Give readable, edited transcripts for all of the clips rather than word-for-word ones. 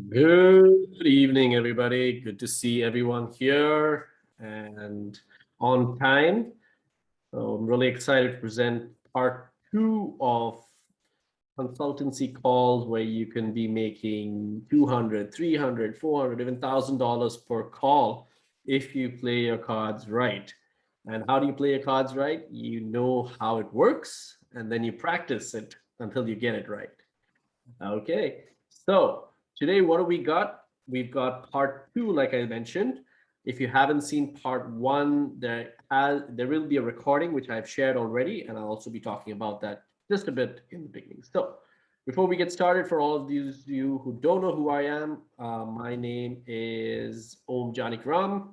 Good evening, everybody. Good to see everyone here and on time. So I'm really excited to present part two of consultancy calls where you can be making 200, 300, 400, even $1,000 per call if you play your cards right. And how do you play your cards right? You know how it works, and then you practice it until you get it right. Okay, so today what do we got? We've got part two, like I mentioned. If you haven't seen part one, there will be a recording which I've shared already, and I'll also be talking about that just a bit in the beginning. So before we get started, for all of you who don't know who I am, my name is Om Janik Ram,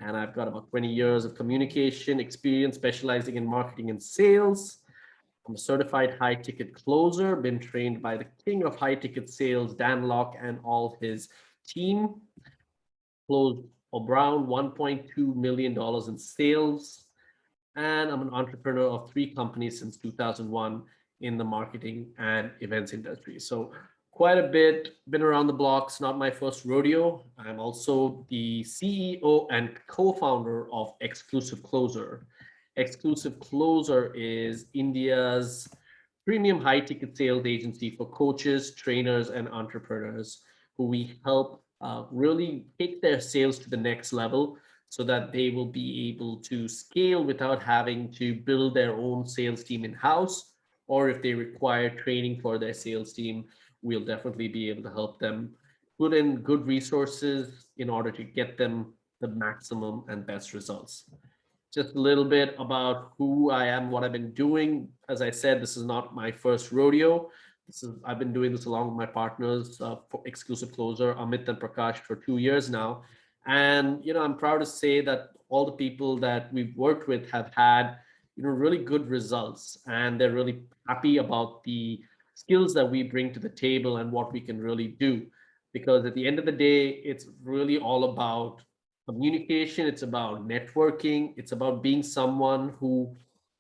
and I've got about 20 years of communication experience specializing in marketing and sales. I'm a certified high ticket closer, been trained by the king of high ticket sales, Dan Locke, and all his team. Closed around $1.2 million in sales. And I'm an entrepreneur of three companies since 2001 in the marketing and events industry. So quite a bit, been around the blocks, not my first rodeo. I'm also the CEO and co-founder of Exclusive Closer. Exclusive Closer is India's premium high ticket sales agency for coaches, trainers, and entrepreneurs who we help really take their sales to the next level so that they will be able to scale without having to build their own sales team in house. Or if they require training for their sales team, we'll definitely be able to help them put in good resources in order to get them the maximum and best results. Just a little bit about who I am, what I've been doing. As I said, this is not my first rodeo. I've been doing this along with my partners for Exclusive Closer, Amit and Prakash, for 2 years now. And I'm proud to say that all the people that we've worked with have had really good results, and they're really happy about the skills that we bring to the table and what we can really do. Because at the end of the day, it's really all about communication, it's about networking, it's about being someone who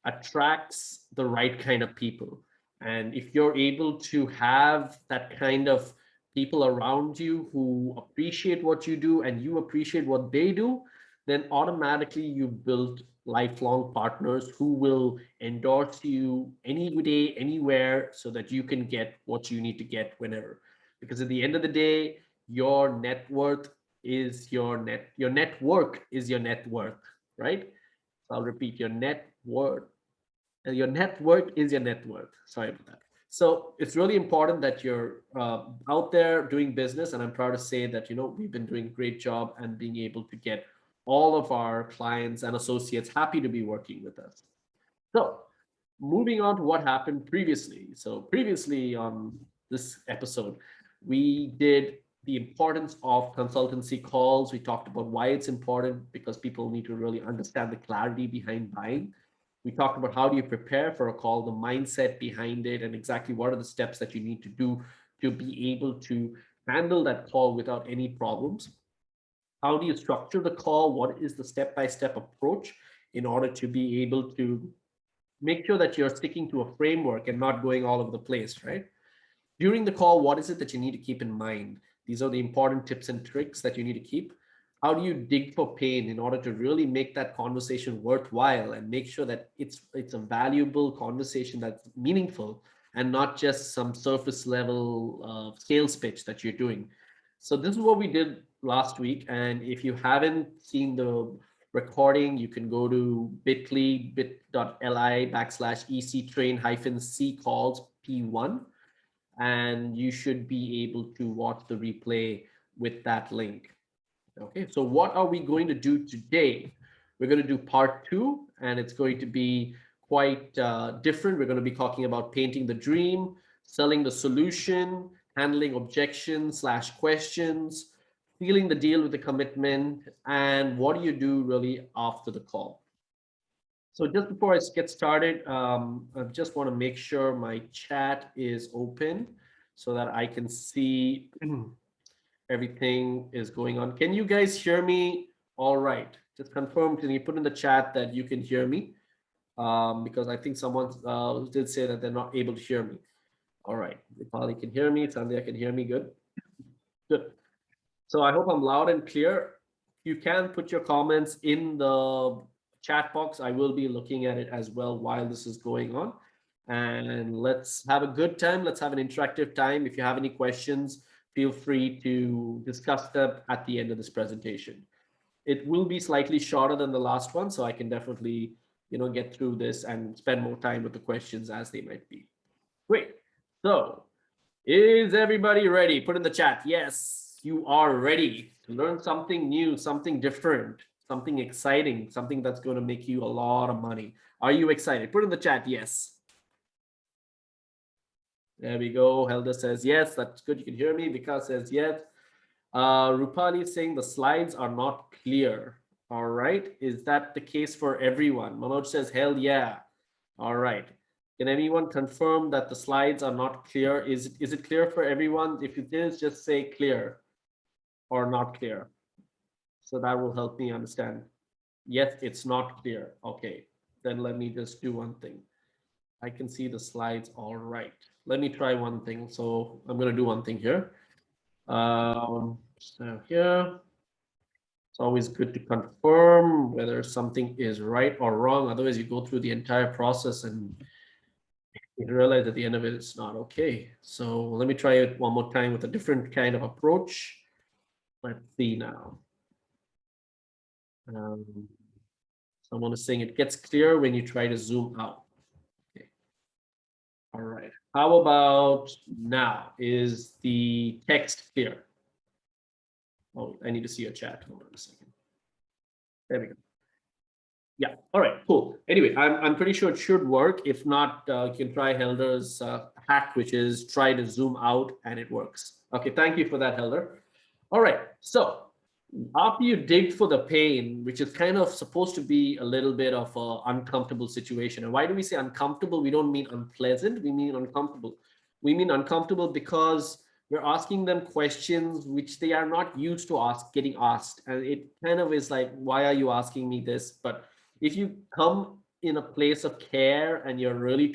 attracts the right kind of people. And if you're able to have that kind of people around you who appreciate what you do and you appreciate what they do, then automatically you build lifelong partners who will endorse you any day, anywhere, so that you can get what you need to get whenever. Because at the end of the day, your net worth is your network is your net worth, right? So I'll repeat, your net worth is your net worth. Sorry about that. So it's really important that you're out there doing business, and I'm proud to say that we've been doing a great job and being able to get all of our clients and associates happy to be working with us. So moving on to what happened previously. So previously on this episode, we did the importance of consultancy calls. We talked about why it's important because people need to really understand the clarity behind buying. We talked about how do you prepare for a call, the mindset behind it, and exactly what are the steps that you need to do to be able to handle that call without any problems. How do you structure the call? What is the step-by-step approach in order to be able to make sure that you're sticking to a framework and not going all over the place, right? During the call, what is it that you need to keep in mind? These are the important tips and tricks that you need to keep. How do you dig for pain in order to really make that conversation worthwhile and make sure that it's a valuable conversation that's meaningful and not just some surface level sales pitch that you're doing? So this is what we did last week. And if you haven't seen the recording, you can go to bit.ly/ec train C calls P1, and you should be able to watch the replay with that link. Okay, so what are we going to do today? We're going to do part two, and it's going to be quite different. We're going to be talking about painting the dream, selling the solution, handling objections/questions, sealing the deal with the commitment, and what do you do really after the call. So just before I get started, I just want to make sure my chat is open so that I can see everything is going on. Can you guys hear me all right? Just confirm, can you put in the chat that you can hear me? Because I think someone did say that they're not able to hear me. All right, Vipali can hear me, Sandhya can hear me, good. Good. So I hope I'm loud and clear. You can put your comments in the chat box. I will be looking at it as well while this is going on. And let's have a good time. Let's have an interactive time. If you have any questions, feel free to discuss them at the end of this presentation. It will be slightly shorter than the last one, so I can definitely, get through this and spend more time with the questions as they might be. Great. So is everybody ready? Put in the chat. Yes, you are ready to learn something new, something different, something exciting, something that's going to make you a lot of money. Are you excited? Put in the chat. Yes. There we go. Helda says yes. That's good. You can hear me. Vikas says yes. Rupali is saying the slides are not clear. All right. Is that the case for everyone? Manoj says, hell yeah. All right. Can anyone confirm that the slides are not clear? Is it clear for everyone? If it is, just say clear or not clear. So that will help me understand. Yes, it's not clear. Okay. Then let me just do one thing. I can see the slides all right. Let me try one thing. So I'm going to do one thing here. So here, it's always good to confirm whether something is right or wrong. Otherwise, you go through the entire process and you realize at the end of it, it's not okay. So let me try it one more time with a different kind of approach. Let's see now. Someone is saying it gets clear when you try to zoom out. Okay. All right. How about now? Is the text clear? Oh, I need to see your chat. Hold on a second. There we go. Yeah. All right. Cool. Anyway, I'm pretty sure it should work. If not, you can try Helder's hack, which is try to zoom out, and it works. Okay. Thank you for that, Helder. All right. So after you dig for the pain, which is kind of supposed to be a little bit of an uncomfortable situation. And why do we say uncomfortable? We don't mean unpleasant. We mean uncomfortable. We mean uncomfortable because we're asking them questions which they are not used to getting asked. And it kind of is like, why are you asking me this? But if you come in a place of care and you're really,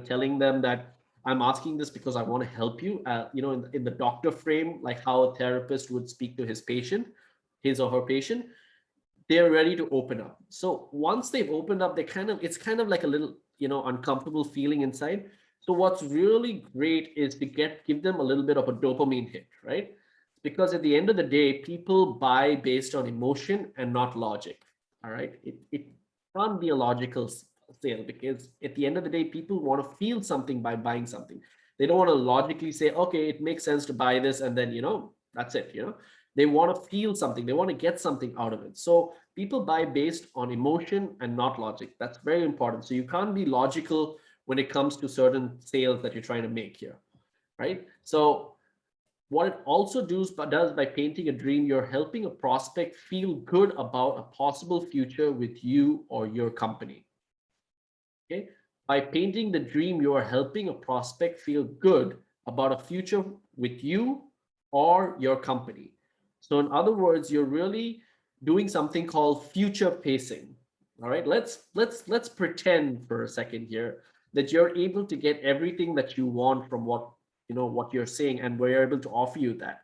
telling them that I'm asking this because I want to help you, in the doctor frame, like how a therapist would speak to his or her patient, they're ready to open up. So once they've opened up, it's kind of like a little, uncomfortable feeling inside. So what's really great is to give them a little bit of a dopamine hit, right? Because at the end of the day, people buy based on emotion and not logic. All right. It can't be a logical sale because at the end of the day, people want to feel something by buying something. They don't want to logically say, okay, it makes sense to buy this, and then, that's it, They want to feel something. They want to get something out of it. So people buy based on emotion and not logic. That's very important. So you can't be logical when it comes to certain sales that you're trying to make here, right? So what it also does by painting a dream, you're helping a prospect feel good about a possible future with you or your company. Okay. By painting the dream, you are helping a prospect feel good about a future with you or your company. So in other words, you're really doing something called future pacing. All right, let's pretend for a second here that you're able to get everything that you want from what you're saying, and we're able to offer you that.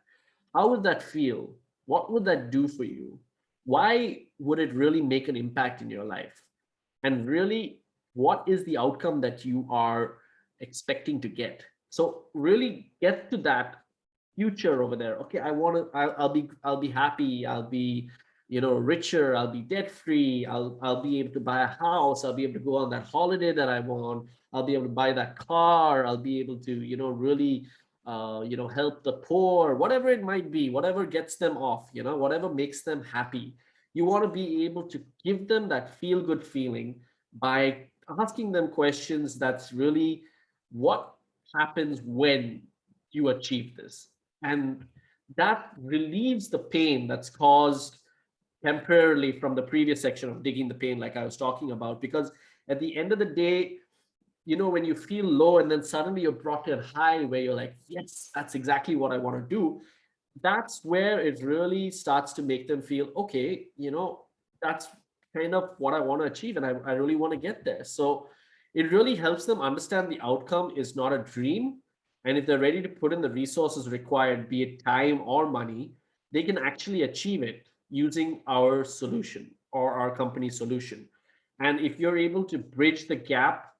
How would that feel? What would that do for you? Why would it really make an impact in your life? And really, what is the outcome that you are expecting to get? So really get to that future over there. Okay, I'll be happy, I'll be richer, I'll be debt free, I'll be able to buy a house, I'll be able to go on that holiday that I want, I'll be able to buy that car, I'll be able to really help the poor, whatever it might be, whatever gets them off, whatever makes them happy. You want to be able to give them that feel good feeling by asking them questions that's really what happens when you achieve this. And that relieves the pain that's caused temporarily from the previous section of digging the pain, like I was talking about. Because at the end of the day, when you feel low and then suddenly you're brought to a high where you're like, yes, that's exactly what I want to do. That's where it really starts to make them feel, okay, that's kind of what I want to achieve, and I really want to get there. So it really helps them understand the outcome is not a dream, And if they're ready to put in the resources required, be it time or money, they can actually achieve it using our solution or our company solution. And if you're able to bridge the gap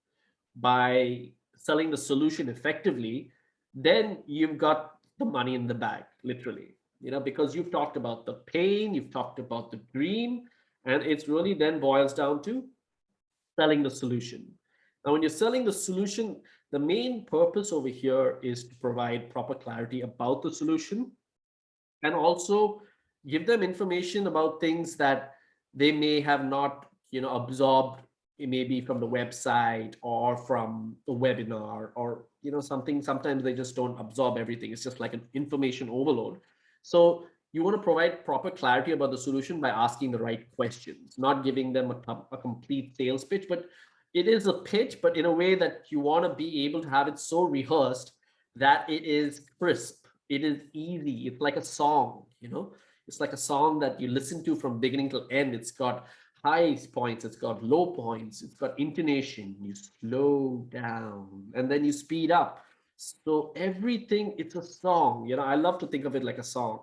by selling the solution effectively, then you've got the money in the bag, literally, because you've talked about the pain, you've talked about the dream, and it's really then boils down to selling the solution. Now, when you're selling the solution, the main purpose over here is to provide proper clarity about the solution and also give them information about things that they may have not absorbed, maybe from the website or from the webinar, or something. Sometimes they just don't absorb everything. It's just like an information overload. So you want to provide proper clarity about the solution by asking the right questions, not giving them a complete sales pitch, but it is a pitch, but in a way that you want to be able to have it so rehearsed that it is crisp, it is easy. It's like a song, it's like a song that you listen to from beginning till end. It's got high points, it's got low points, it's got intonation. You slow down and then you speed up. So everything, it's a song. I love to think of it like a song.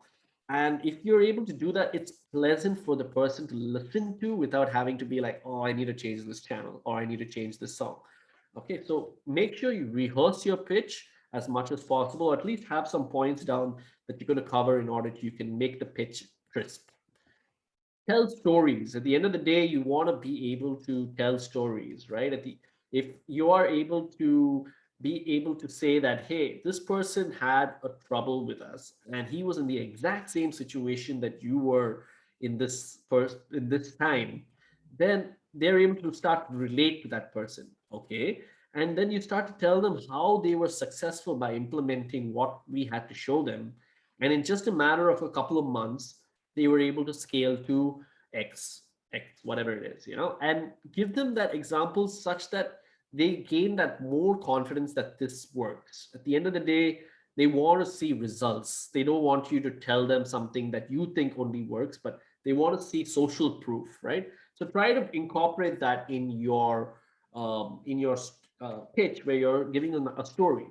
And if you're able to do that, it's pleasant for the person to listen to without having to be like, oh, I need to change this channel or I need to change this song. Okay, so make sure you rehearse your pitch as much as possible, or at least have some points down that you're going to cover in order to you can make the pitch crisp. Tell stories. At the end of the day, you want to be able to tell stories, right? If you are able to be able to say that, hey, this person had a trouble with us and he was in the exact same situation that you were in this time, then they're able to start to relate to that person. Okay, and then you start to tell them how they were successful by implementing what we had to show them, and in just a matter of a couple of months they were able to scale to x whatever it is, and give them that example such that they gain that more confidence that this works. At the end of the day, they want to see results. They don't want you to tell them something that you think only works, but they want to see social proof, right? So try to incorporate that in your pitch where you're giving them a story.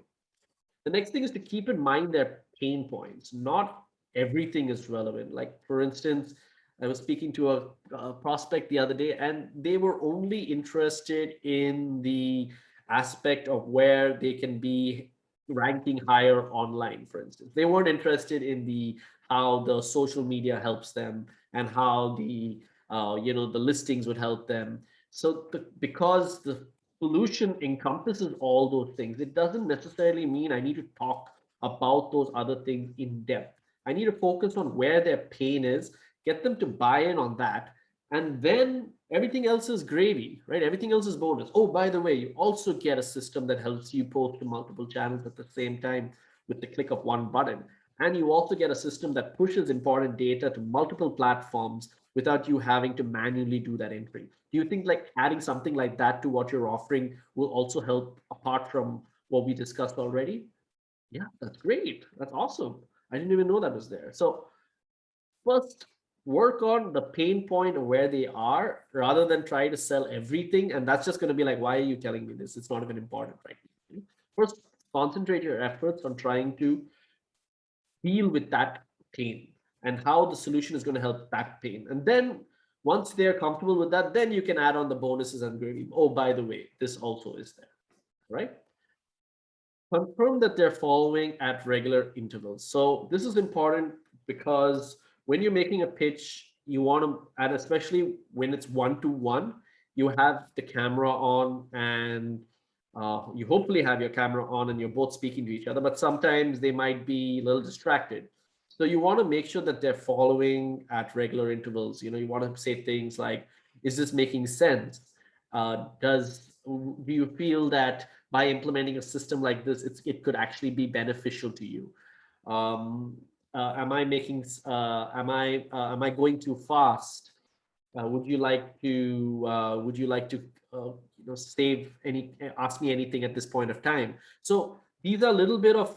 The next thing is to keep in mind their pain points. Not everything is relevant. Like, for instance, I was speaking to a prospect the other day, and they were only interested in the aspect of where they can be ranking higher online, for instance. They weren't interested in the how the social media helps them and how the listings would help them. So because the solution encompasses all those things, it doesn't necessarily mean I need to talk about those other things in depth. I need to focus on where their pain is, get them to buy in on that, and then everything else is gravy, right? Everything else is bonus. Oh, by the way, you also get a system that helps you post to multiple channels at the same time with the click of one button. And you also get a system that pushes important data to multiple platforms without you having to manually do that entry. Do you think like adding something like that to what you're offering will also help apart from what we discussed already? Yeah, that's great. That's awesome. I didn't even know that was there. So first, work on the pain point of where they are rather than try to sell everything. And that's just going to be like, why are you telling me this? It's not even important right now. First, concentrate your efforts on trying to deal with that pain and how the solution is going to help that pain. And then once they're comfortable with that, then you can add on the bonuses and gravy. Oh, by the way, this also is there, right? Confirm that they're following at regular intervals. So this is important because when you're making a pitch, you want to, and especially when it's one-to-one, you have the camera on and you hopefully have your camera on and you're both speaking to each other, but sometimes they might be a little distracted. So you want to make sure that they're following at regular intervals. You want to say things like, is this making sense? Do you feel that by implementing a system like this, it could actually be beneficial to you? Am I going too fast? Would you like to ask me anything at this point of time? So these are a little bit of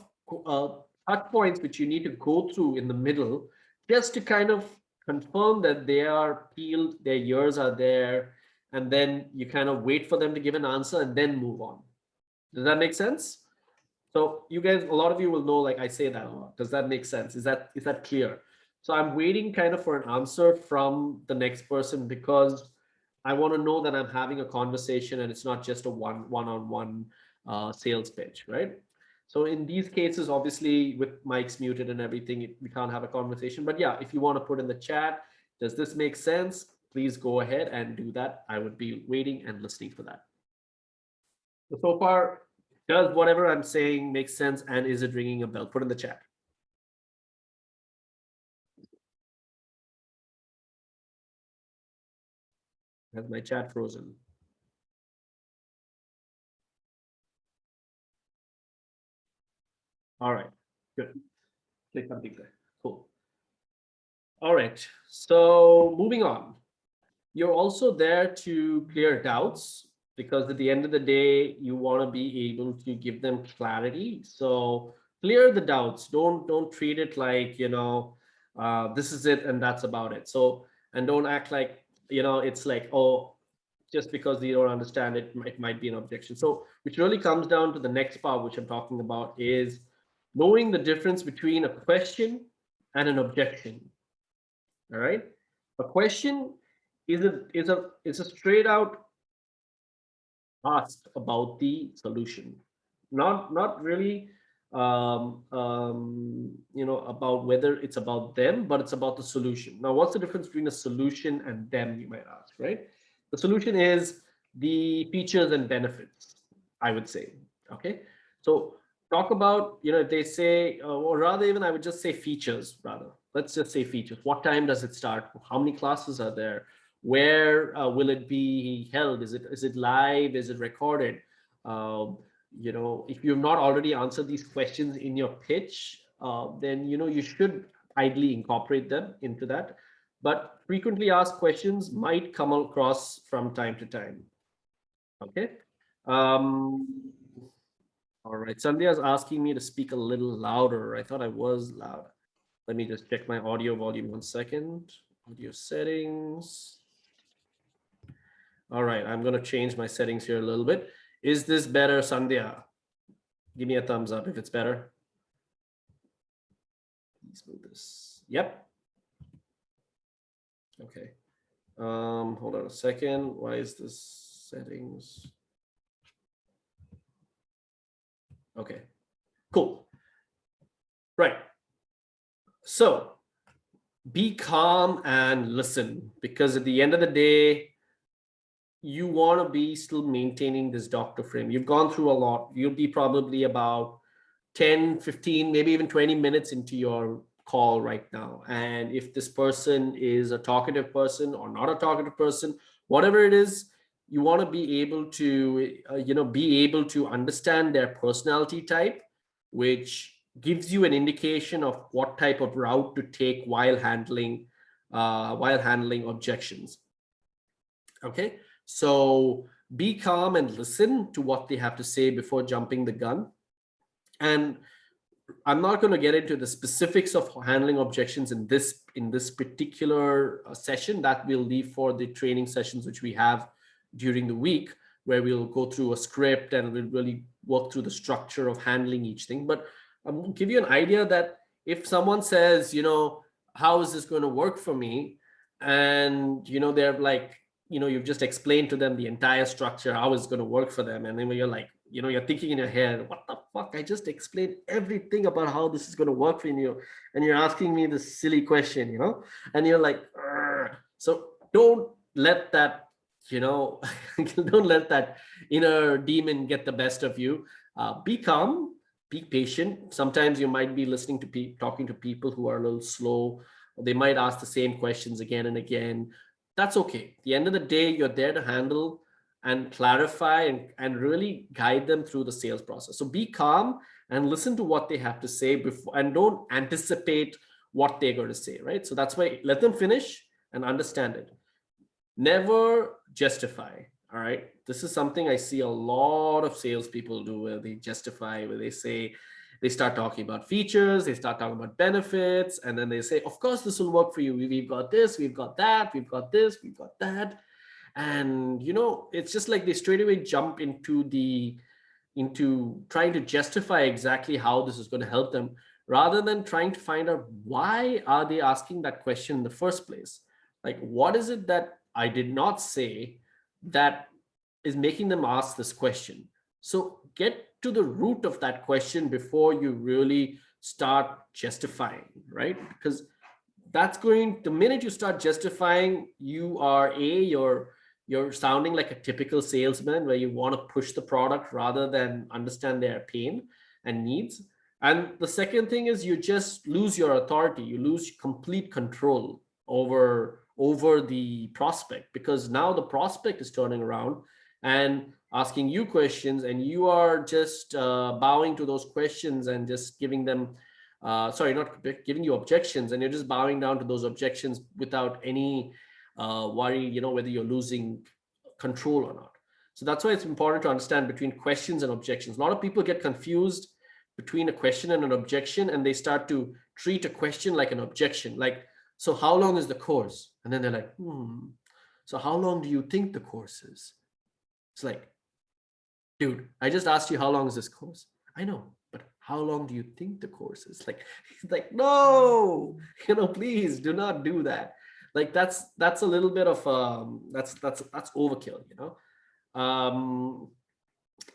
touch points which you need to go through in the middle just to kind of confirm that they are peeled, their ears are there, and then you kind of wait for them to give an answer and then move on. Does that make sense? So you guys, a lot of you will know, like I say that a lot. Does that make sense? Is that clear? So I'm waiting kind of for an answer from the next person, because I want to know that I'm having a conversation and it's not just a one-on-one sales pitch, right? So in these cases, obviously with mics muted and everything, we can't have a conversation. But yeah, if you want to put in the chat, does this make sense? Please go ahead and do that. I would be waiting and listening for that. So far, does whatever I'm saying make sense, and is it ringing a bell? Put in the chat. Has my chat frozen? All right, good. Click something there. Cool. All right, so moving on. You're also there to clear doubts, because at the end of the day, you want to be able to give them clarity. So clear the doubts. Don't treat it like, this is it and that's about it. So, and don't act like, it's like, oh, just because you don't understand it, it might be an objection. So which really comes down to the next part, which I'm talking about, is knowing the difference between a question and an objection. All right. A question is a straight out ask about the solution, not really about whether it's about them, but it's about the solution. Now, what's the difference between a solution and them, you might ask, right? The solution is the features and benefits, I would say. Okay, so talk about, if they say, or rather, even I would just say features. Rather, let's just say features. What time does it start? How many classes are there? Where will it be held? Is it live? Is it recorded? If you've not already answered these questions in your pitch, then you should ideally incorporate them into that. But frequently asked questions might come across from time to time. Okay. All right. Sandhya is asking me to speak a little louder. I thought I was loud. Let me just check my audio volume 1 second. Audio settings. All right, I'm going to change my settings here a little bit. Is this better, Sandhya? Give me a thumbs up if it's better. Please move this. Yep. Okay. Hold on a second. Why is this settings? Okay, cool. Right. So be calm and listen, because at the end of the day, you want to be still maintaining this doctor frame. You've gone through a lot. You'll be probably about 10, 15, maybe even 20 minutes into your call right now. And if this person is a talkative person or not a talkative person, whatever it is, you want to be able to understand their personality type, which gives you an indication of what type of route to take while handling objections. Okay, so be calm and listen to what they have to say before jumping the gun. And I'm not going to get into the specifics of handling objections in this particular session. That we'll leave for the training sessions which we have during the week, where we'll go through a script and we'll really work through the structure of handling each thing. But I'm going to give you an idea that if someone says, how is this going to work for me? And, they're like, you've just explained to them the entire structure, how it's going to work for them. And then when you're like, you're thinking in your head, what the fuck? I just explained everything about how this is going to work for you. And you're asking me this silly question, and you're like, "Argh." So don't let that, don't let that inner demon get the best of you. Be calm, be patient. Sometimes you might be listening to talking to people who are a little slow. They might ask the same questions again and again. That's okay. At the end of the day, you're there to handle and clarify and really guide them through the sales process. So be calm and listen to what they have to say before, and don't anticipate what they're going to say, right? So that's why let them finish and understand it. Never justify. All right. This is something I see a lot of salespeople do, where they justify, where they start talking about features, they start talking about benefits, and then they say, of course, this will work for you. We've got this, we've got that, we've got this, we've got that. And, it's just like they straight away jump into the, into trying to justify exactly how this is going to help them, rather than trying to find out why are they asking that question in the first place. Like, what is it that I did not say that is making them ask this question? So get to the root of that question before you really start justifying, right? Because that's going, the minute you start justifying, you are you're sounding like a typical salesman where you want to push the product rather than understand their pain and needs. And the second thing is, you just lose your authority, you lose complete control over the prospect, because now the prospect is turning around and asking you questions, and you are just bowing to those questions and just giving them sorry, not giving you objections, and you're just bowing down to those objections without any worry, whether you're losing control or not. So that's why it's important to understand between questions and objections. A lot of people get confused between a question and an objection, and they start to treat a question like an objection. Like, so how long is the course? And then they're like, so how long do you think the course is? It's like, dude, I just asked you, how long is this course? I know, but how long do you think the course is? Like, he's like, no, please do not do that. Like, that's a little bit of that's overkill.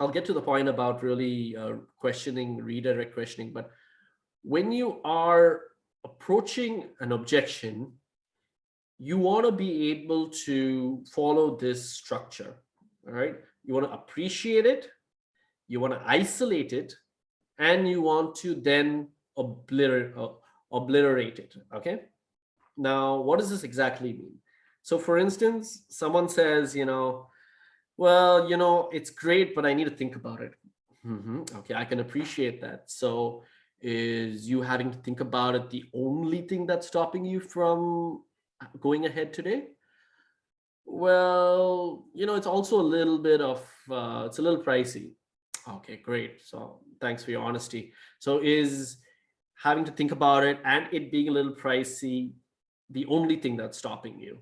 I'll get to the point about really questioning, redirect questioning. But when you are approaching an objection, you want to be able to follow this structure. All right, you want to appreciate it, you want to isolate it, and you want to then obliterate it. Okay, now what does this exactly mean? So for instance, someone says, well, it's great, but I need to think about it. Okay, I can appreciate that. So is you having to think about it the only thing that's stopping you from going ahead today? Well, it's also a little bit of it's a little pricey. Okay, great. So thanks for your honesty. So is having to think about it and it being a little pricey the only thing that's stopping you?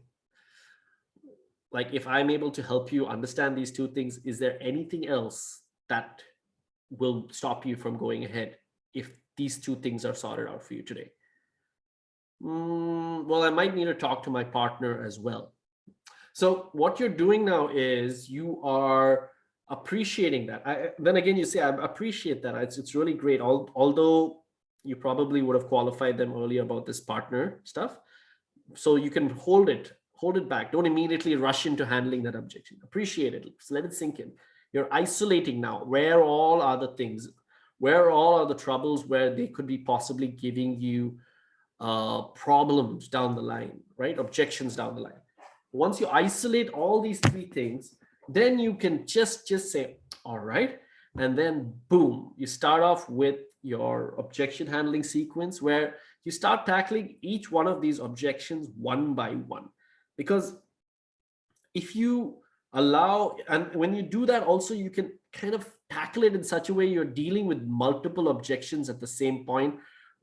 Like, if I'm able to help you understand these two things, is there anything else that will stop you from going ahead if these two things are sorted out for you today? Well, I might need to talk to my partner as well. So what you're doing now is you are appreciating that. Then again, you say, I appreciate that. It's really great. Although you probably would have qualified them earlier about this partner stuff. So you can hold it back. Don't immediately rush into handling that objection. Appreciate it. Just let it sink in. You're isolating now. Where all are the things? Where all are the troubles where they could be possibly giving you problems down the line, right? Objections down the line. Once you isolate all these three things, then you can just say, all right, and then boom, you start off with your objection handling sequence, where you start tackling each one of these objections one by one. Because if you allow, and when you do that also, you can kind of tackle it in such a way you're dealing with multiple objections at the same point,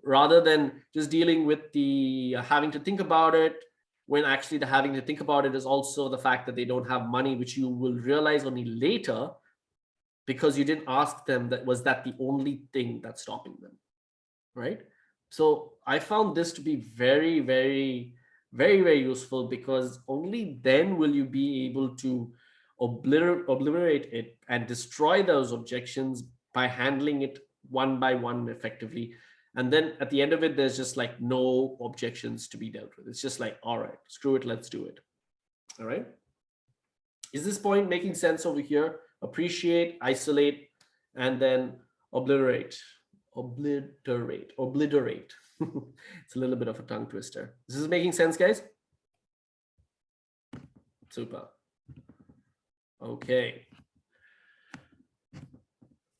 rather than just dealing with the having to think about it, when actually the having to think about it is also the fact that they don't have money, which you will realize only later, because you didn't ask them that was that the only thing that's stopping them, right? So I found this to be very, very, very, very useful, because only then will you be able to obliterate it and destroy those objections by handling it one by one effectively. And then at the end of it, there's just like no objections to be dealt with. It's just like, all right, screw it, let's do it. All right. Is this point making sense over here? Appreciate, isolate, and then obliterate. Obliterate. It's a little bit of a tongue twister. This is making sense, guys? Super. Okay.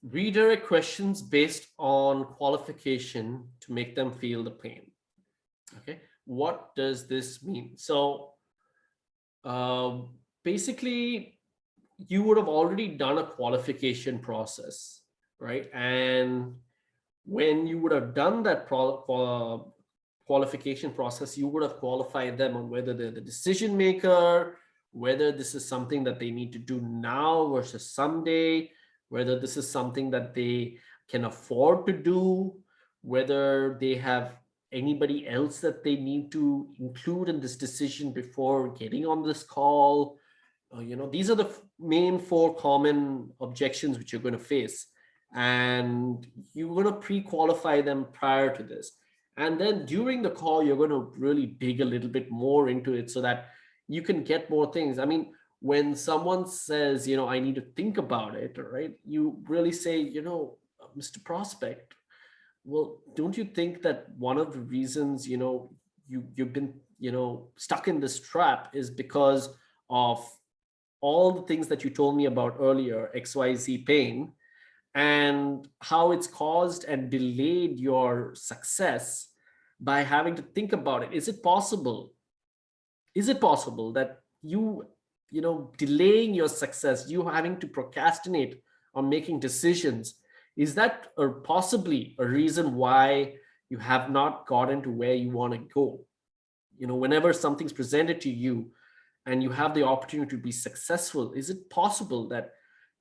Redirect questions based on qualification to make them feel the pain. Okay, what does this mean? So basically, you would have already done a qualification process, right? And when you would have done that qualification process, you would have qualified them on whether they're the decision maker, whether this is something that they need to do now versus someday, whether this is something that they can afford to do, whether they have anybody else that they need to include in this decision before getting on this call. These are the main four common objections which you're going to face, and you're going to pre-qualify them prior to this. And then during the call, you're going to really dig a little bit more into it so that you can get more things. I mean, when someone says, I need to think about it, right? You really say, Mr. Prospect, well, don't you think that one of the reasons, you've been, stuck in this trap is because of all the things that you told me about earlier, XYZ pain, and how it's caused and delayed your success by having to think about it. Is it possible? Is it possible that delaying your success, you having to procrastinate on making decisions, is that or possibly a reason why you have not gotten to where you want to go? Whenever something's presented to you and you have the opportunity to be successful, is it possible that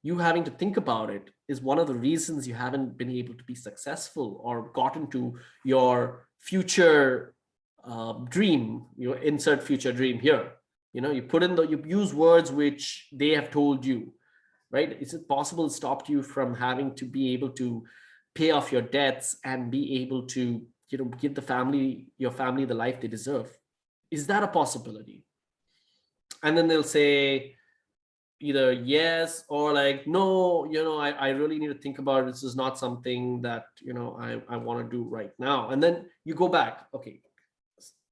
you having to think about it is one of the reasons you haven't been able to be successful or gotten to your future dream? Insert future dream here. You use words which they have told you, right? Is it possible it stopped you from having to be able to pay off your debts and be able to give your family the life they deserve? Is that a possibility? And then they'll say either yes or like no, I really need to think about it. This is not something that I want to do right now. And then you go back, okay,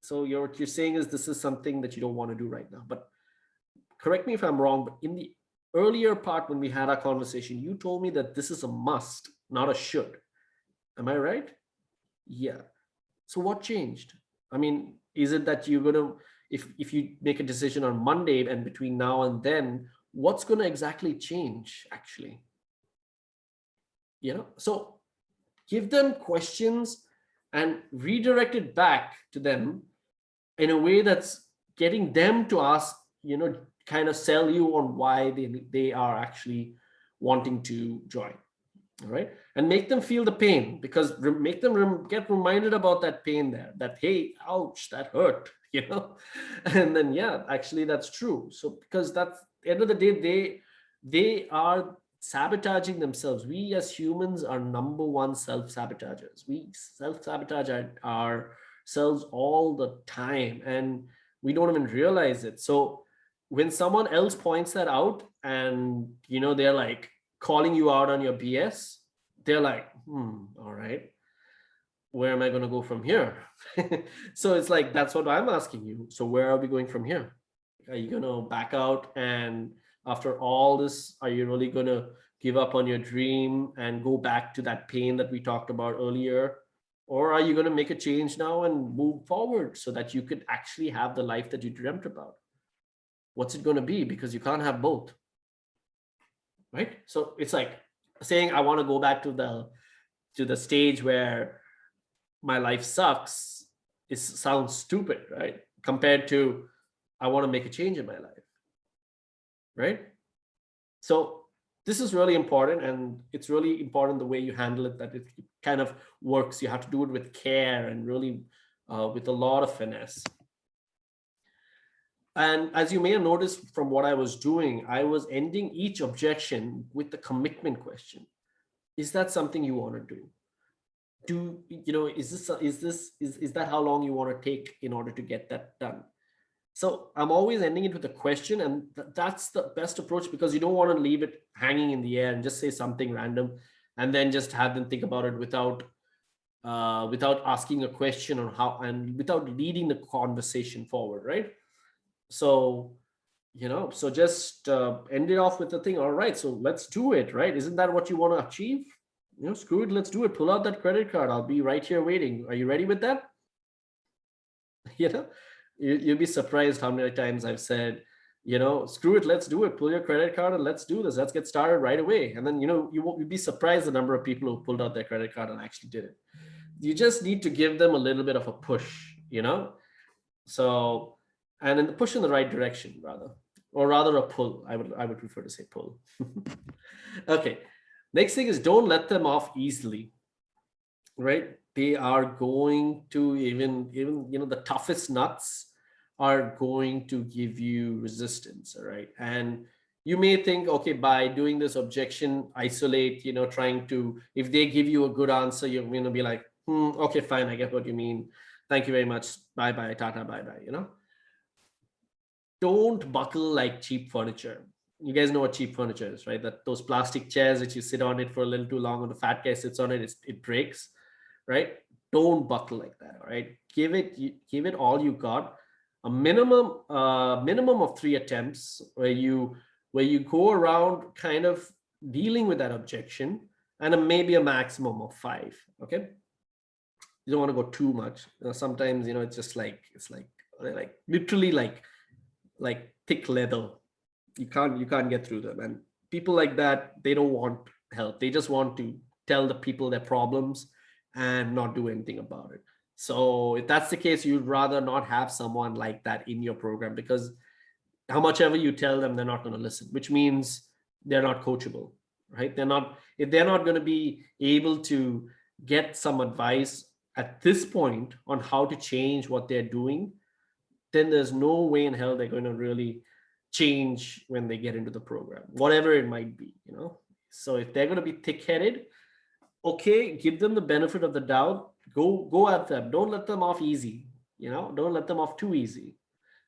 so what you're saying is this is something that you don't want to do right now. But correct me if I'm wrong, but in the earlier part when we had our conversation, you told me that this is a must, not a should. Am I right? Yeah. So what changed? I mean, is it that you're going to, if you make a decision on Monday and between now and then, what's going to exactly change actually? So give them questions and redirect it back to them in a way that's getting them to ask, kind of sell you on why they are actually wanting to join. All right. And make them feel the pain, because make them get reminded about that pain there, that, hey, ouch, that hurt, and then, yeah, actually that's true. So because that's the end of the day, they are sabotaging themselves. We as humans are number one self-sabotagers. We self-sabotage ourselves all the time, and we don't even realize it. So when someone else points that out and they're like calling you out on your BS, they're like, all right, where am I going to go from here? So it's like, that's what I'm asking you. So where are we going from here? Are you going to back out? And after all this, are you really going to give up on your dream and go back to that pain that we talked about earlier? Or are you going to make a change now and move forward so that you could actually have the life that you dreamt about? What's it going to be? Because you can't have both, right? So it's like saying, I want to go back to the stage where my life sucks. It sounds stupid, right? Compared to, I want to make a change in my life, right? So this is really important, and it's really important the way you handle it, that it kind of works. You have to do it with care and really with a lot of finesse. And as you may have noticed from what I was doing, I was ending each objection with the commitment question. Is that something you want to do? Is that how long you want to take in order to get that done? So I'm always ending it with a question, and that's the best approach, because you don't want to leave it hanging in the air and just say something random and then just have them think about it without asking a question on how, and without leading the conversation forward, right? So so just end it off with the thing. All right, so let's do it, right? Isn't that what you want to achieve? Screw it, let's do it. Pull out that credit card. I'll be right here waiting. Are you ready with that? You'll be surprised how many times I've said, screw it, let's do it. Pull your credit card and let's do this. Let's get started right away. And then, you'd be surprised the number of people who pulled out their credit card and actually did it. You just need to give them a little bit of a push, So, and then the push in the right direction, rather a pull. I would prefer to say pull. Okay. Next thing is don't let them off easily, right? They are going to even the toughest nuts are going to give you resistance, all right? And you may think, okay, by doing this objection isolate, trying to, if they give you a good answer, you're going to be like, okay, fine, I get what you mean, thank you very much, bye bye, tata, bye bye. Don't buckle like cheap furniture. You guys know what cheap furniture is, right? That those plastic chairs that you sit on it for a little too long, and the fat guy sits on it, it breaks, right? Don't buckle like that. All right, give it all you got. A minimum of 3 attempts where you go around kind of dealing with that objection, and maybe a maximum of 5. Okay, you don't want to go too much. Sometimes it's just like like literally like thick leather. You can't get through them, and people like that, they don't want help. They just want to tell the people their problems and not do anything about it. So if that's the case, you'd rather not have someone like that in your program, because how much ever you tell them, they're not going to listen, which means they're not coachable, right? If they're not going to be able to get some advice at this point on how to change what they're doing, then there's no way in hell they're going to really change when they get into the program, whatever it might be. So if they're going to be thick-headed, okay, give them the benefit of the doubt. Go at them. Don't let them off easy. Don't let them off too easy.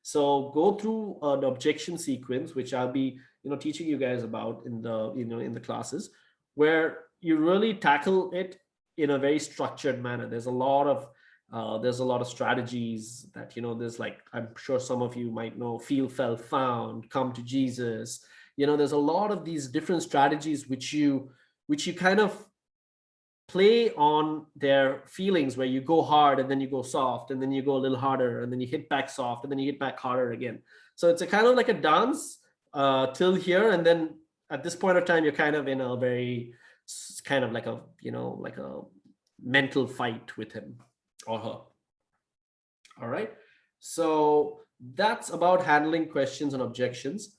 So go through an objection sequence, which I'll be teaching you guys about in the classes, where you really tackle it in a very structured manner. There's a lot of strategies that there's, like, I'm sure some of you might know, feel, felt, found, come to Jesus. There's a lot of these different strategies which you kind of play on their feelings, where you go hard and then you go soft and then you go a little harder and then you hit back soft and then you hit back harder again. So it's a kind of like a dance till here, and then at this point of time you're kind of in a very kind of like a mental fight with him or her. All right, so that's about handling questions and objections.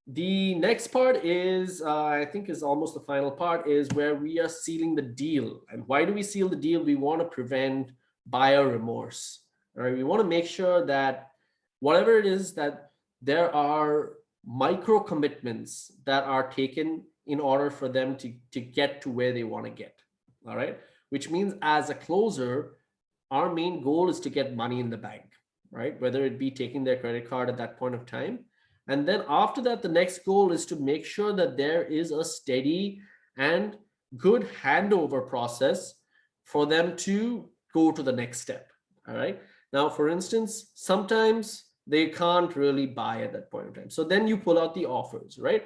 The next part is, I think is almost the final part, is where we are sealing the deal. And why do we seal the deal? We want to prevent buyer remorse. All right, we want to make sure that whatever it is, that there are micro commitments that are taken in order for them to get to where they want to get. All right, which means as a closer, our main goal is to get money in the bank, right? Whether it be taking their credit card at that point of time. And then after that, the next goal is to make sure that there is a steady and good handover process for them to go to the next step. All right. Now, for instance, sometimes they can't really buy at that point in time. So then you pull out the offers, right?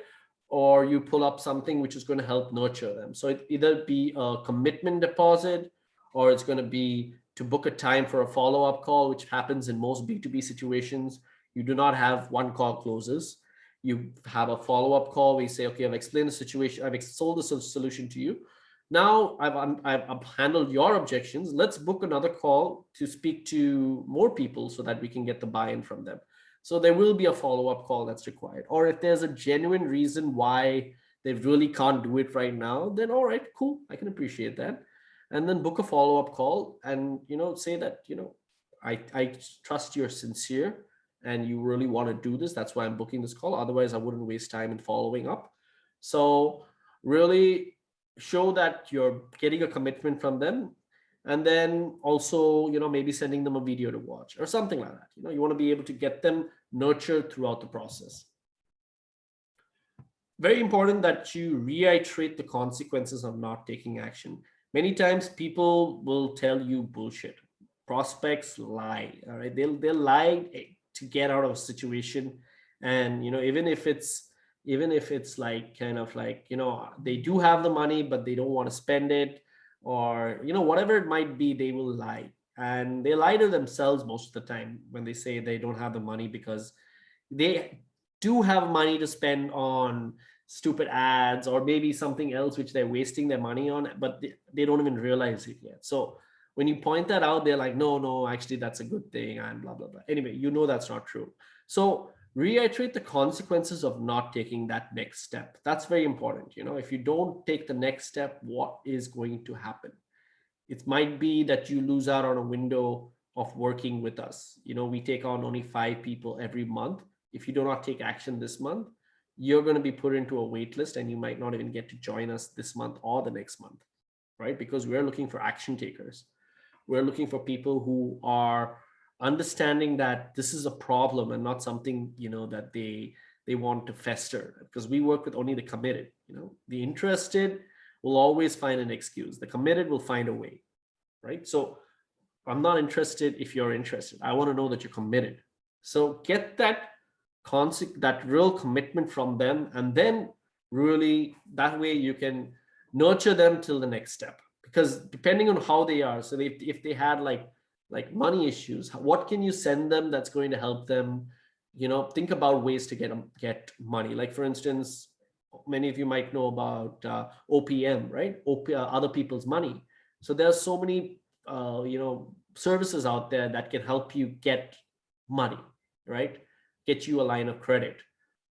Or you pull up something which is going to help nurture them. So it either be a commitment deposit, or it's going to be to book a time for a follow-up call, which happens in most B2B situations. You do not have one call closes. You have a follow-up call where you say, okay, I've explained the situation, I've sold the solution to you. Now I've handled your objections. Let's book another call to speak to more people so that we can get the buy-in from them. So there will be a follow-up call that's required. Or if there's a genuine reason why they really can't do it right now, then all right, cool, I can appreciate that. And then book a follow-up call and say that I trust you're sincere and you really want to do this. That's why I'm booking this call. Otherwise, I wouldn't waste time in following up. So really show that you're getting a commitment from them. And then also, maybe sending them a video to watch or something like that. You want to be able to get them nurtured throughout the process. Very important that you reiterate the consequences of not taking action. Many times people will tell you bullshit. Prospects lie. All right, they'll lie to get out of a situation. And even if it's like kind of like they do have the money but they don't want to spend it, or whatever it might be, they will lie. And they lie to themselves most of the time when they say they don't have the money, because they do have money to spend on stupid ads or maybe something else which they're wasting their money on, but they don't even realize it yet. So when you point that out, they're like, no, actually that's a good thing and blah blah blah. Anyway, that's not true. So reiterate the consequences of not taking that next step. That's very important. If you don't take the next step, what is going to happen? It might be that you lose out on a window of working with us. We take on only 5 people every month. If you do not take action this month, you're going to be put into a wait list and you might not even get to join us this month or the next month, right? Because we're looking for action takers. We're looking for people who are understanding that this is a problem and not something, that they want to fester, because we work with only the committed. The interested will always find an excuse. The committed will find a way, right? So I'm not interested if you're interested. I want to know that you're committed. So get that real commitment from them, and then really that way you can nurture them till the next step. Because depending on how they are, so if they had like money issues, what can you send them that's going to help them? Think about ways to get money. Like for instance, many of you might know about OPM, right? Other people's money. So there are so many services out there that can help you get money, right? Get you a line of credit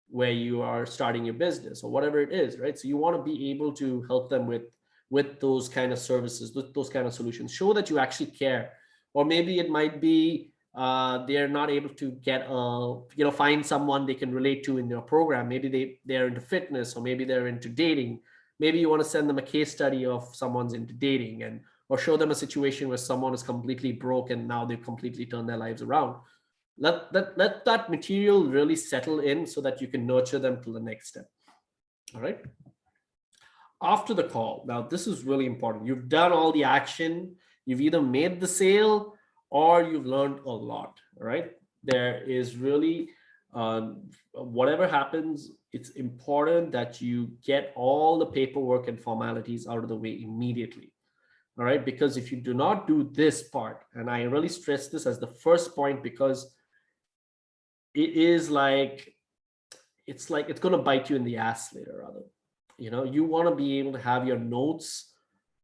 where you are starting your business or whatever it is, right? So you want to be able to help them with those kind of services, with those kind of solutions. Show that you actually care. Or maybe it might be they're not able to find someone they can relate to in their program. Maybe they're into fitness, or maybe they're into dating. Maybe you want to send them a case study of someone's into dating, or show them a situation where someone is completely broke and now they've completely turned their lives around. Let that material really settle in so that you can nurture them to the next step. All right. After the call, now this is really important. You've done all the action. You've either made the sale or you've learned a lot. All right. There is really, whatever happens, it's important that you get all the paperwork and formalities out of the way immediately. All right. Because if you do not do this part, and I really stress this as the first point, because it is like, it's going to bite you in the ass later, rather. You want to be able to have your notes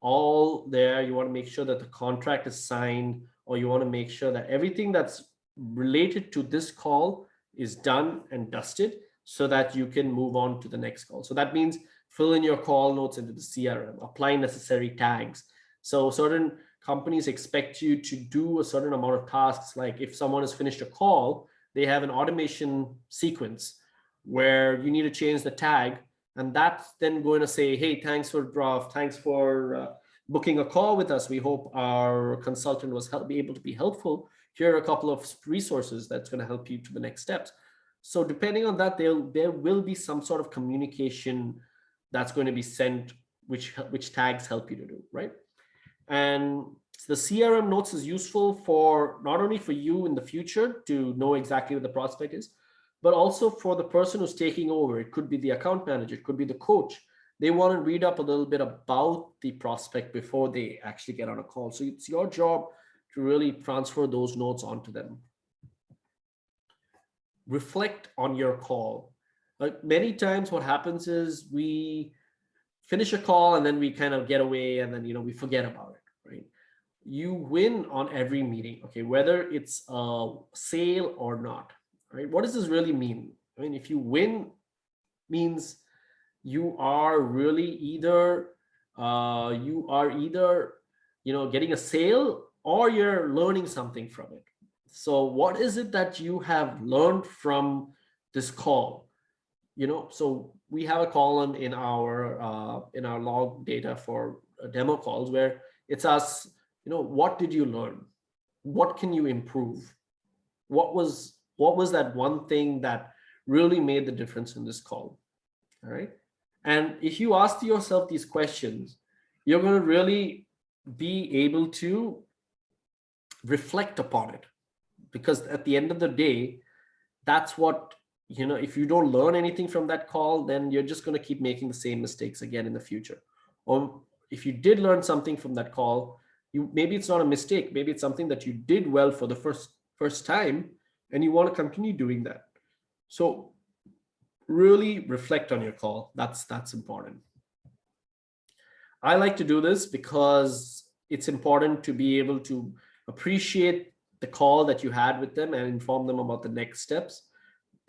all there. You want to make sure that the contract is signed, or you want to make sure that everything that's related to this call is done and dusted, so that you can move on to the next call. So that means fill in your call notes into the CRM, apply necessary tags. So certain companies expect you to do a certain amount of tasks. Like if someone has finished a call, they have an automation sequence where you need to change the tag, and that's then going to say, hey, thanks for booking a call with us. We hope our consultant was able to be helpful. Here are a couple of resources that's going to help you to the next steps. So depending on that, there will be some sort of communication that's going to be sent, which tags help you to do, right? And the CRM notes is useful for not only for you in the future to know exactly what the prospect is, but also for the person who's taking over. It could be the account manager, it could be the coach. They want to read up a little bit about the prospect before they actually get on a call. So it's your job to really transfer those notes onto them. Reflect on your call. Like many times what happens is we finish a call and then we kind of get away, and then we forget about it, right? You win on every meeting, okay, whether it's a sale or not, right? What does this really mean? I mean, if you win, means you are really either getting a sale, or you're learning something from it. So what is it that you have learned from this call? So we have a column in our log data for demo calls where it's us, what did you learn? What can you improve? What was that one thing that really made the difference in this call? All right. And if you ask yourself these questions, you're going to really be able to reflect upon it, because at the end of the day, that's what, if you don't learn anything from that call, then you're just going to keep making the same mistakes again in the future. Or if you did learn something from that call, maybe it's not a mistake, maybe it's something that you did well for the first time, and you want to continue doing that. So really reflect on your call. That's important. I like to do this because it's important to be able to appreciate the call that you had with them and inform them about the next steps.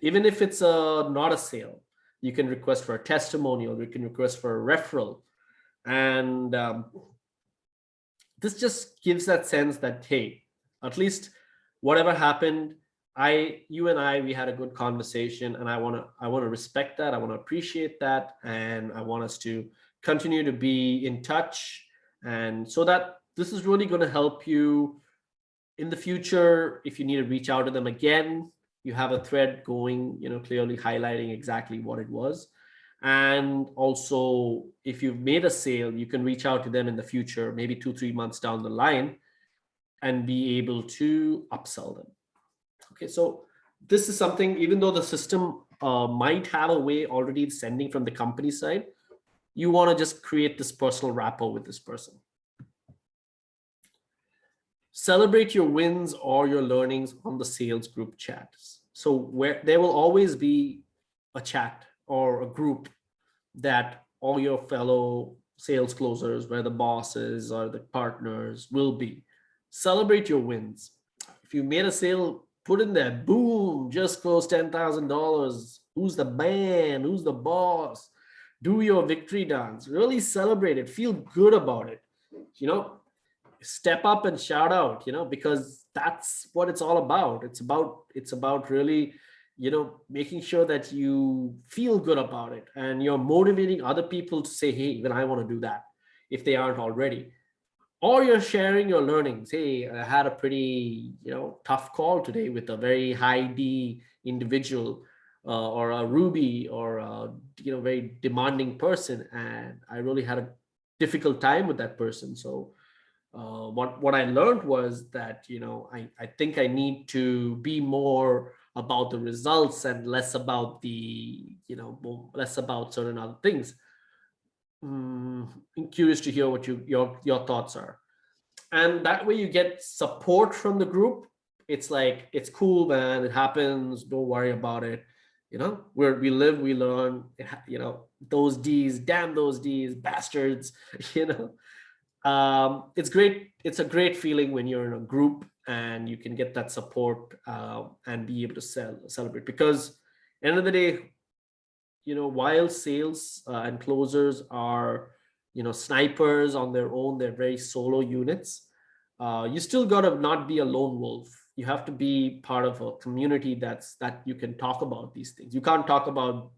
Even if it's not a sale, you can request for a testimonial, you can request for a referral. And this just gives that sense that, hey, at least whatever happened, you and I, we had a good conversation, and I want to respect that. I want to appreciate that. And I want us to continue to be in touch. And so that this is really going to help you in the future. If you need to reach out to them again, you have a thread going, clearly highlighting exactly what it was. And also, if you've made a sale, you can reach out to them in the future, maybe 2-3 months down the line, and be able to upsell them. Okay, so this is something, even though the system might have a way already sending from the company side, you want to just create this personal rapport with this person. Celebrate your wins or your learnings on the sales group chats. So where there will always be a chat or a group that all your fellow sales closers, where the bosses or the partners will be. Celebrate your wins. If you made a sale, put in there, boom, just closed $10,000. Who's the man? Who's the boss? Do your victory dance. Really celebrate it. Feel good about it. Step up and shout out, because that's what it's all about. It's about really, making sure that you feel good about it, and you're motivating other people to say, hey, even I want to do that, if they aren't already. Or you're sharing your learnings. Hey, I had a pretty, tough call today with a very high D individual, or a Ruby, or a, very demanding person, and I really had a difficult time with that person. So what I learned was that, I think I need to be more about the results and less about the, less about certain other things. I'm curious to hear what your thoughts are. And that way you get support from the group. It's like, it's cool, man, it happens, don't worry about it. Where we live, we learn. Those D's, damn those D's, bastards. It's great. It's a great feeling when you're in a group and you can get that support, and be able to celebrate, because end of the day, while sales and closers are, snipers on their own, they're very solo units. You still got to not be a lone wolf. You have to be part of a community that you can talk about these things. You can't talk about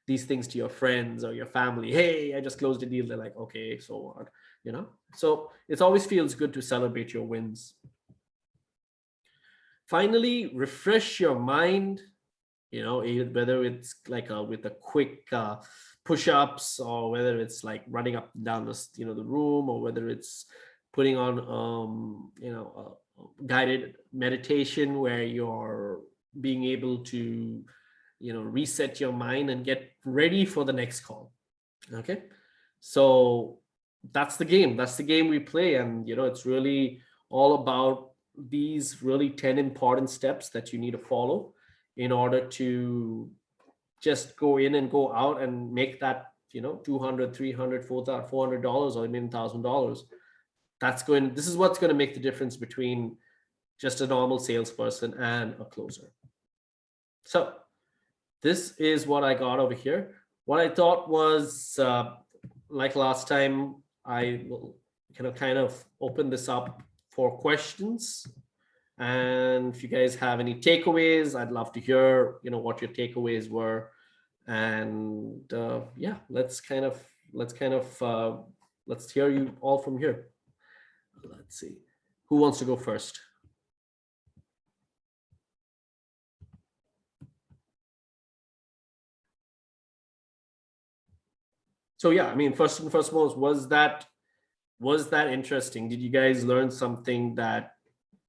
these things to your friends or your family. Hey, I just closed a deal. They're like, okay, so what? So it always feels good to celebrate your wins. Finally, refresh your mind, whether it's like with a quick push-ups, or whether it's like running up and down the room, or whether it's putting on a guided meditation where you're being able to reset your mind and get ready for the next call. Okay, so that's the game we play. And it's really all about these really 10 important steps that you need to follow in order to just go in and go out and make that $200, $300, $400 or even $1,000. This is what's going to make the difference between just a normal salesperson and a closer. So this is what I got over here. What I thought was, like last time, I will kind of open this up for questions. And if you guys have any takeaways, I'd love to hear, what your takeaways were. And yeah, let's hear you all from here. Let's see, who wants to go first? So yeah, I mean, first and foremost, was that interesting? Did you guys learn something that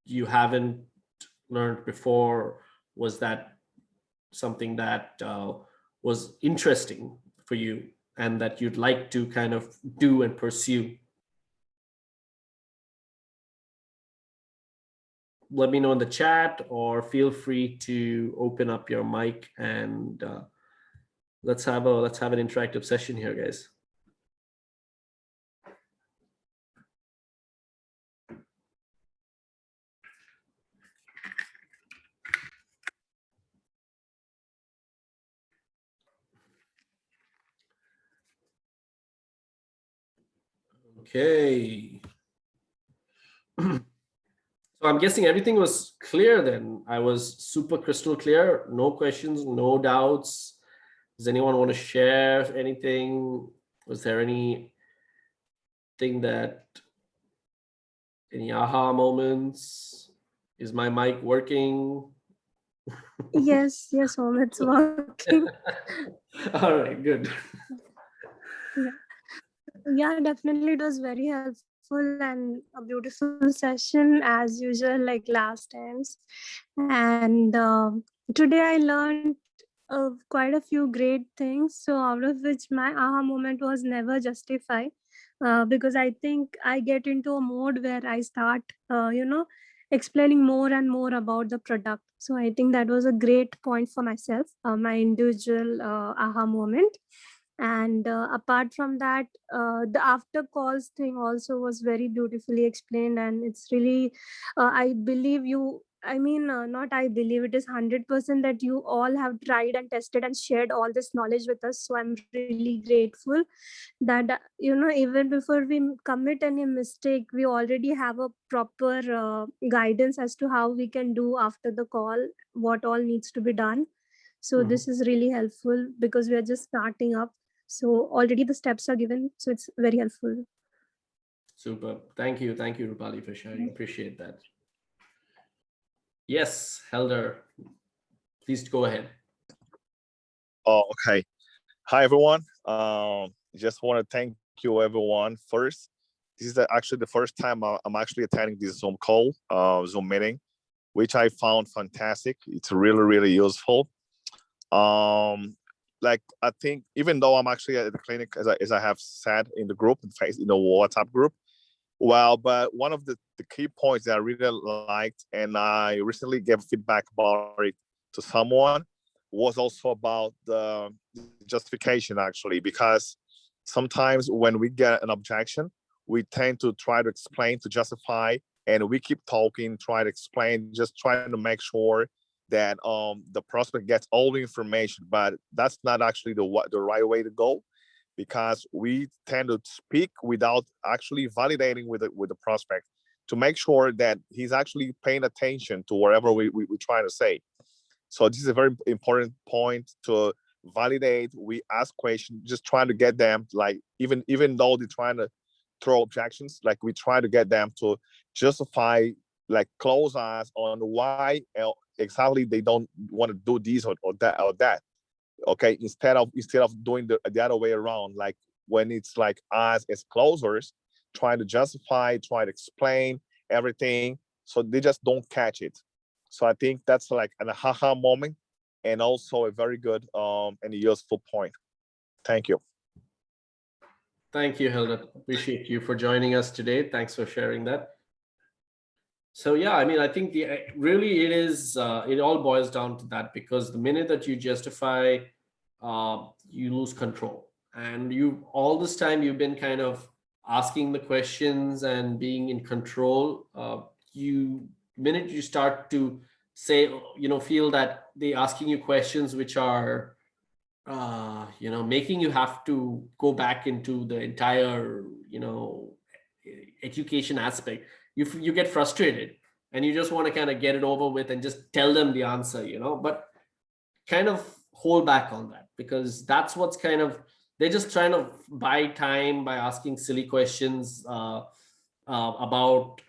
you haven't learned before? Was that something that was interesting for you and that you'd like to kind of do and pursue? Let me know in the chat, or feel free to open up your mic, and let's have an interactive session here, guys. Okay. So I'm guessing everything was clear then. I was super crystal clear. No questions, no doubts. Does anyone want to share anything? Was there anything that, any aha moments? Is my mic working? Yes, Om, it's working. All right, good. Yeah. Yeah, definitely. It was very helpful and a beautiful session as usual, like last times. And today I learned quite a few great things. So out of which my aha moment was never justify, because I think I get into a mode where I start, explaining more and more about the product. So I think that was a great point for myself, my individual aha moment. And apart from that, the after calls thing also was very beautifully explained, and it's really, I believe you, I mean, not I believe, it is 100% that you all have tried and tested and shared all this knowledge with us. So I'm really grateful that, even before we commit any mistake, we already have a proper guidance as to how we can do after the call, what all needs to be done. So Mhm. this is really helpful because we are just starting up. So already the steps are given. So it's very helpful. Super. Thank you. Thank you, Rupali, for sharing. Appreciate that. Yes, Helder, please go ahead. Oh, okay. Hi, everyone. Just want to thank you, everyone. First, this is actually the first time I'm actually attending this Zoom call, Zoom meeting, which I found fantastic. It's really, really useful. Like I think, even though I'm actually at the clinic, as I have said in the group, in the WhatsApp group, well, but one of the key points that I really liked, and I recently gave feedback about it to someone, was also about the justification, actually, because sometimes when we get an objection, we tend to try to explain, to justify, and we keep talking, try to explain, just trying to make sure that the prospect gets all the information. But that's not actually the right way to go, because we tend to speak without actually validating with the prospect to make sure that he's actually paying attention to whatever we're trying to say. So this is a very important point to validate. We ask questions, just trying to get them, like, even though they're trying to throw objections, like we try to get them to justify, like close us on why exactly they don't want to do this or that. Okay, instead of doing the other way around, like when it's like us as closers trying to justify, try to explain everything, so they just don't catch it. So I think that's like an aha moment, and also a very good and useful point. Thank you. Thank you, Helder. Appreciate you for joining us today. Thanks for sharing that. So yeah, I mean, I think really it is, it all boils down to that, because the minute that you justify, you lose control. And you, all this time you've been kind of asking the questions and being in control. You, minute you start to say, feel that they asking you questions which are, making you have to go back into the entire, education aspect, you get frustrated and you just want to kind of get it over with and just tell them the answer, but kind of hold back on that, because that's what's kind of, they're just trying to buy time by asking silly questions about,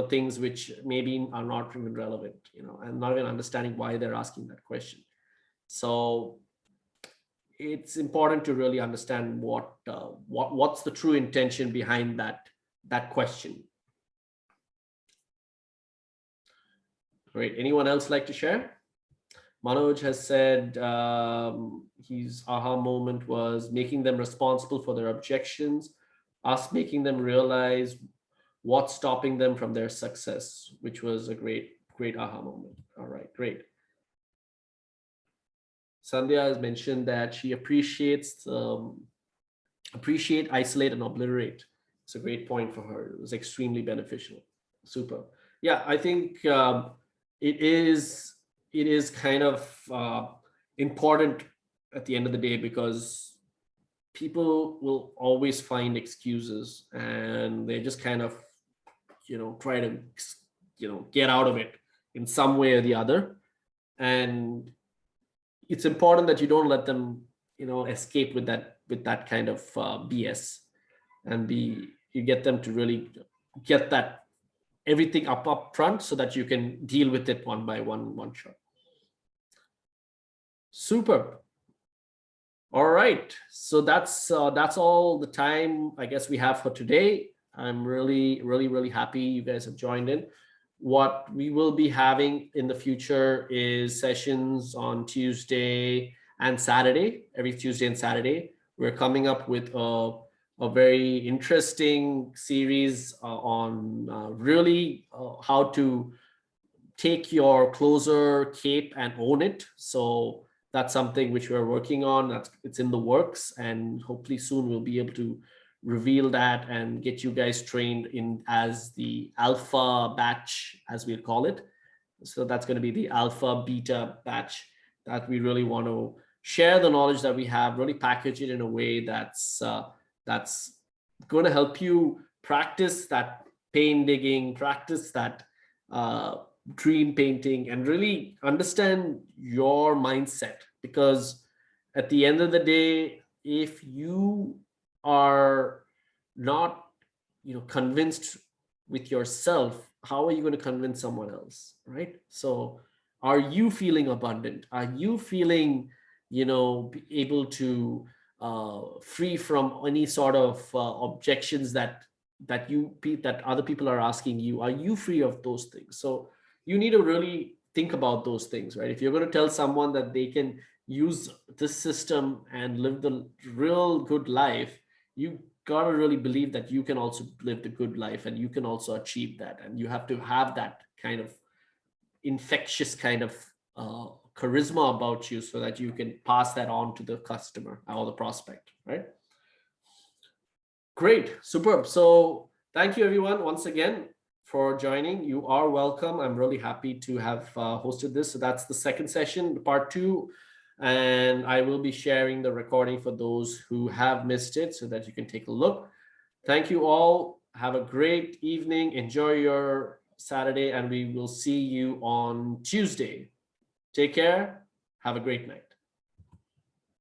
things which maybe are not even relevant, and not even understanding why they're asking that question. So it's important to really understand what's the true intention behind that question. Great. Anyone else like to share? Manoj has said his aha moment was making them responsible for their objections, us making them realize what's stopping them from their success, which was a great aha moment. All right, great. Sandhya has mentioned that she appreciate, isolate, and obliterate. It's a great point for her. It was extremely beneficial. Super. Yeah, I think it is kind of important at the end of the day, because people will always find excuses, and they just kind of, try to, get out of it in some way or the other. And it's important that you don't let them, escape with that kind of BS, and you get them to really get that everything up front so that you can deal with it one by one shot. Super. All right, so that's all the time I guess we have for today. I'm really happy you guys have joined in. What we will be having in the future is sessions on Tuesday and Saturday. Every Tuesday and Saturday, we're coming up with a very interesting series on really how to take your closer cape and own it. So that's something which we're working on. It's in the works, and hopefully soon we'll be able to reveal that and get you guys trained in as the alpha batch, as we'll call it. So that's going to be the alpha beta batch that we really want to share the knowledge that we have, really package it in a way that's going to help you practice that pain digging, practice that dream painting, and really understand your mindset. Because at the end of the day, if you are not convinced with yourself, how are you going to convince someone else, right? So are you feeling abundant? Are you feeling able to free from any sort of objections that other people are asking you? Are you free of those things? So you need to really think about those things, right? If you're going to tell someone that they can use this system and live the real good life, you gotta really believe that you can also live the good life, and you can also achieve that. And you have to have that kind of infectious kind of charisma about you, so that you can pass that on to the customer or the prospect, right? Great, superb. So thank you everyone once again for joining. You are welcome. I'm really happy to have hosted this. So that's the second session, part 2. And I will be sharing the recording for those who have missed it, so that you can take a look. Thank you all. Have a great evening. Enjoy your Saturday, and we will see you on Tuesday. Take care. Have a great night.